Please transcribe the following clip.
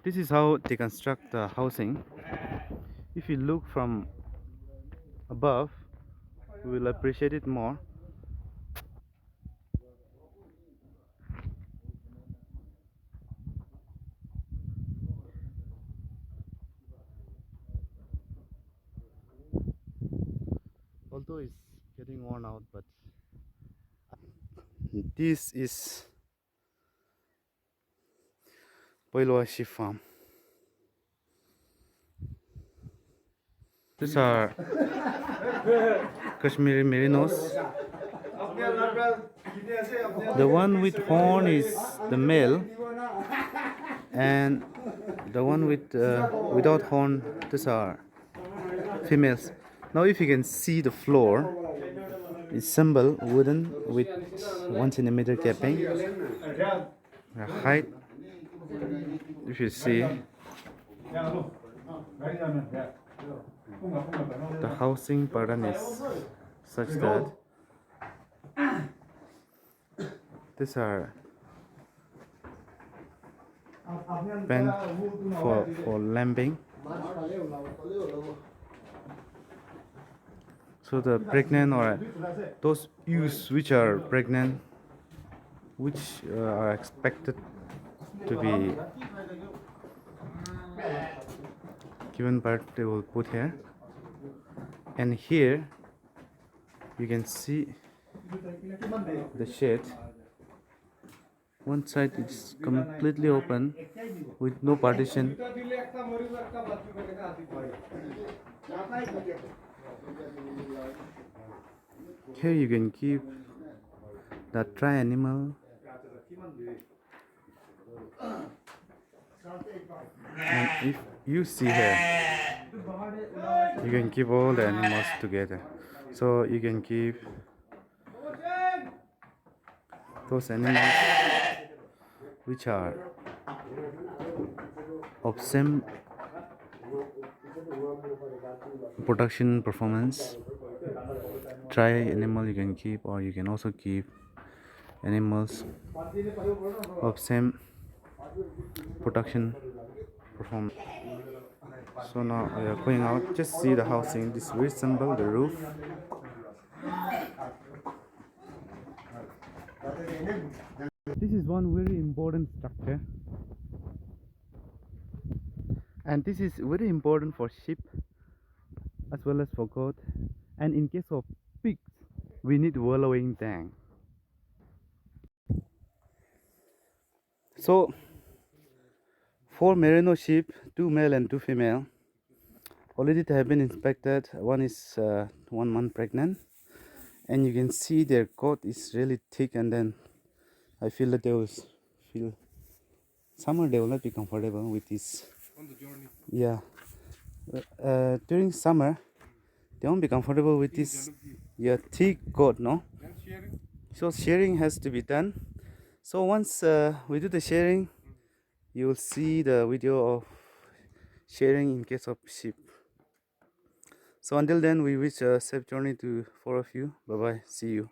This is how they construct the housing. If you look from above, you will appreciate it more. Although it's getting worn out, but this is Poilwa sheep farm. These are Kashmiri merinos. The one with horn is the male, and the one with without horn, these are females. Now, if you can see the floor, it's simple wooden with 1 centimeter capping. The height, if you see, the housing pattern is such that these are pen for lambing. So the pregnant or those ewes which are pregnant, which are expected to be given birth, they will put here. And here you can see the shed. One side is completely open with no partition. Here you can keep the dry animal, and if you see here, you can keep all the animals together. So you can keep those animals which are of same production performance. Dry animal you can keep, or you can also keep animals of same production performance. So now we are going out. Just see the housing. This is very simple. The roof. This is one very important structure, and this is very important for sheep as well as for goat. And in case of pigs, we need wallowing tank. So 4 merino sheep, 2 male and 2 female, already they have been inspected. One is 1 month pregnant, and you can see their coat is really thick, and then I feel that they will feel summer they will not be comfortable with this on the journey. Yeah, during summer they won't be comfortable with this thick coat, no? So shearing has to be done. So once we do the shearing, you will see the video of shearing in case of sheep. So until then, we wish a safe journey to 4 of you. Bye bye, see you.